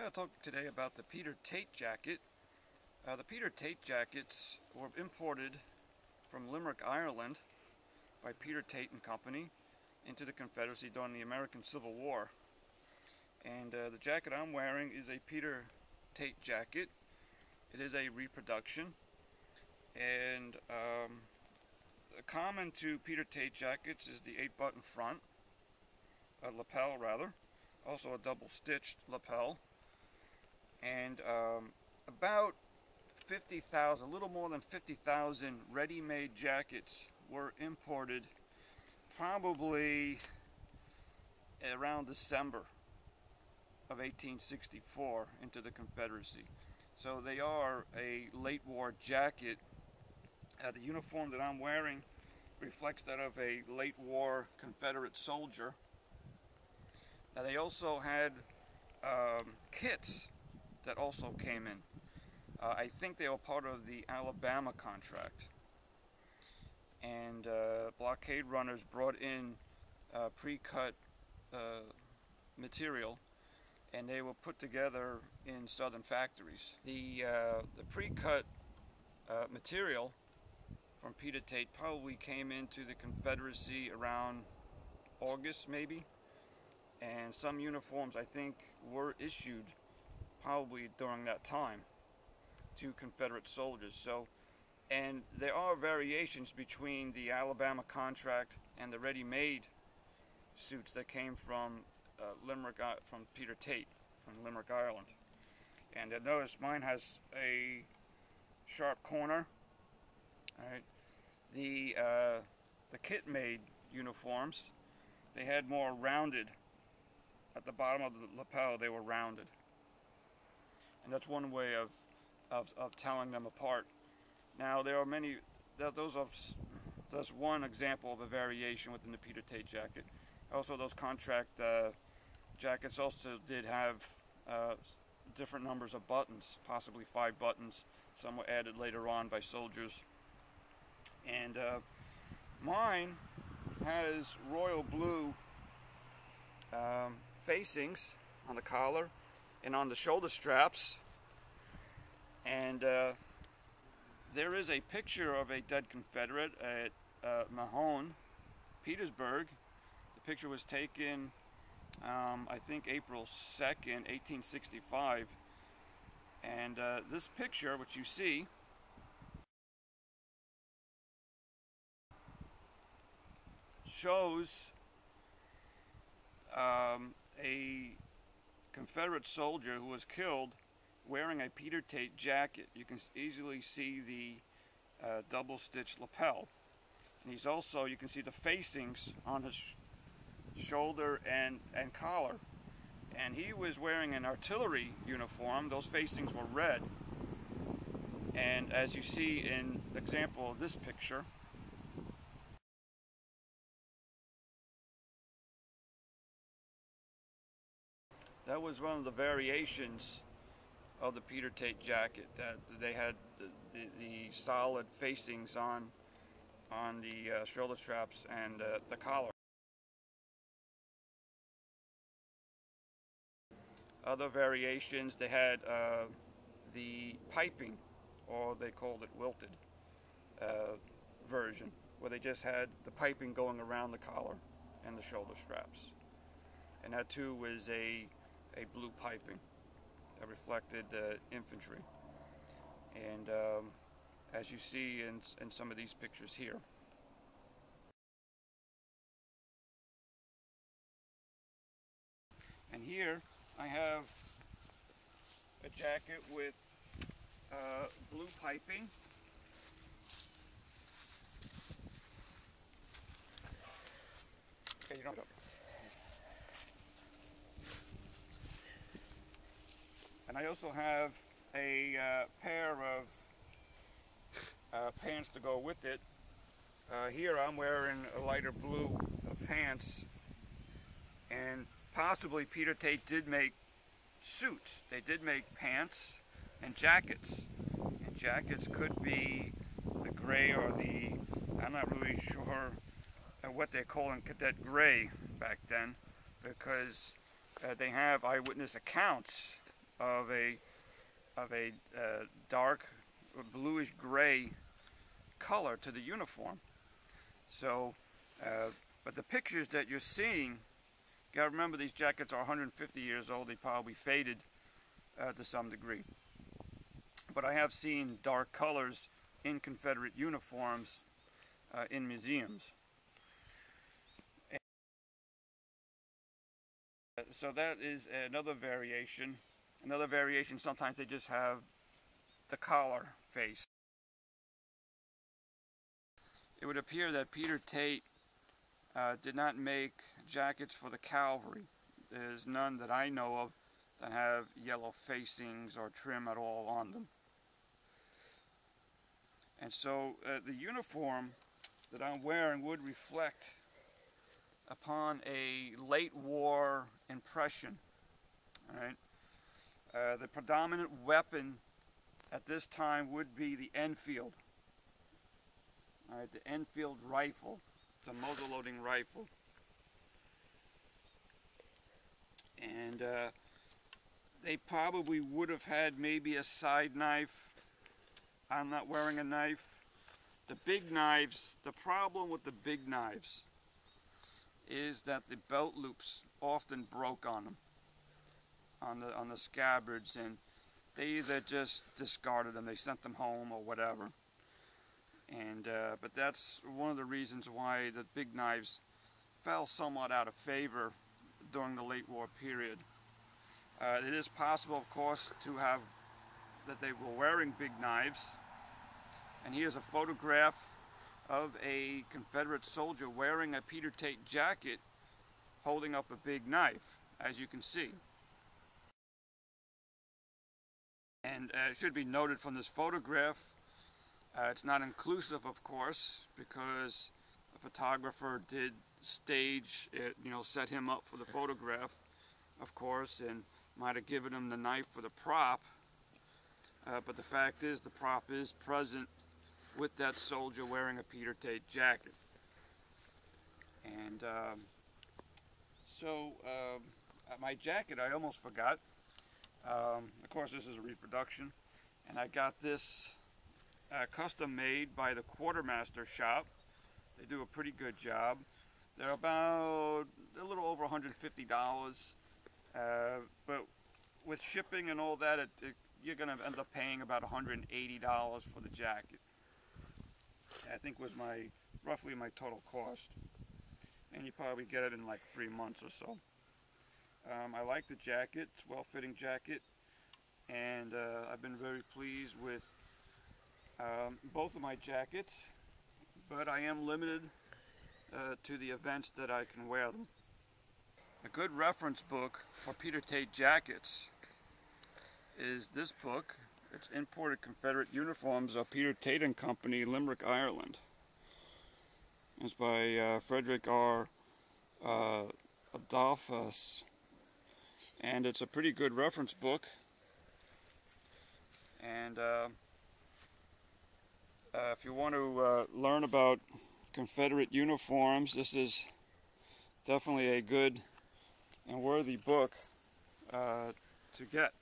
I'm going to talk today about the Peter TAIT jacket. The Peter TAIT jackets were imported from Limerick, Ireland by Peter TAIT and Company into the Confederacy during the American Civil War. And the jacket I'm wearing is a Peter TAIT jacket. It is a reproduction. And common to Peter TAIT jackets is the 8-button front, a lapel rather, also a double-stitched lapel. And about 50,000, a little more than 50,000 ready-made jackets were imported probably around December of 1864 into the Confederacy. So they are a late war jacket. The uniform that I'm wearing reflects that of a late war Confederate soldier. Now they also had kits that also came in. I think they were part of the Alabama contract. And blockade runners brought in pre-cut material, and they were put together in southern factories. The pre-cut material from Peter TAIT probably came into the Confederacy around August maybe, and some uniforms I think were issued probably during that time to Confederate soldiers. So, and there are variations between the Alabama contract and the ready-made suits that came from Limerick, from Peter TAIT, from Limerick, Ireland. And notice mine has a sharp corner. All right. The kit-made uniforms, they had more rounded. At the bottom of the lapel, they were rounded. And that's one way of telling them apart. Now there are many, that's one example of a variation within the Peter TAIT jacket. Also those contract jackets also did have different numbers of buttons, possibly 5 buttons. Some were added later on by soldiers. And mine has royal blue facings on the collar and on the shoulder straps. And there is a picture of a dead Confederate at Mahone, Petersburg. The picture was taken, I think, April 2nd, 1865. And this picture, which you see, shows a Confederate soldier who was killed wearing a Peter TAIT jacket. You can easily see the double-stitched lapel. And he's also, you can see the facings on his shoulder and collar. And he was wearing an artillery uniform. Those facings were red. And as you see in the example of this picture, that was one of the variations of the Peter TAIT jacket, that they had the solid facings on the shoulder straps and the collar. Other variations, they had the piping, or they called it wilted version, where they just had the piping going around the collar and the shoulder straps. And that too was a blue piping that reflected infantry. And as you see in some of these pictures here. And here I have a jacket with blue piping. Okay, you don't go. And I also have a pair of pants to go with it. Here I'm wearing a lighter blue pants, and possibly Peter TAIT did make suits. They did make pants and jackets. And jackets could be the gray or the, I'm not really sure what they're calling cadet gray back then, because they have eyewitness accounts of a dark bluish gray color to the uniform. So, but the pictures that you're seeing, you gotta remember these jackets are 150 years old. They probably faded to some degree. But I have seen dark colors in Confederate uniforms in museums. So that is another variation. Another variation, sometimes they just have the collar face. It would appear that Peter TAIT did not make jackets for the cavalry. There's none that I know of that have yellow facings or trim at all on them. And so the uniform that I'm wearing would reflect upon a late war impression. All right? The predominant weapon at this time would be the Enfield. All right, the Enfield rifle. It's a muzzle-loading rifle. And they probably would have had maybe a side knife. I'm not wearing a knife. The big knives, the problem with the big knives is that the belt loops often broke on them, on the scabbards, and they either just discarded them, they sent them home or whatever. And but that's one of the reasons why the big knives fell somewhat out of favor during the late war period. It is possible, of course, to have that they were wearing big knives. And here's a photograph of a Confederate soldier wearing a Peter TAIT jacket holding up a big knife, as you can see. And it should be noted from this photograph, it's not inclusive, of course, because the photographer did stage it, set him up for the photograph, of course, and might have given him the knife for the prop. But the fact is, the prop is present with that soldier wearing a Peter TAIT jacket. And my jacket, I almost forgot. Of course, this is a reproduction, and I got this custom made by the Quartermaster shop. They do a pretty good job. They're about a little over $150, but with shipping and all that, you're going to end up paying about $180 for the jacket. I think was roughly my total cost, and you probably get it in like 3 months or so. I like the jacket. It's a well-fitting jacket, and I've been very pleased with both of my jackets, but I am limited to the events that I can wear them. A good reference book for Peter TAIT jackets is this book. It's Imported Confederate Uniforms of Peter TAIT and Company, Limerick, Ireland. It's by Frederick R. Adolphus, and it's a pretty good reference book. And if you want to learn about Confederate uniforms, this is definitely a good and worthy book to get.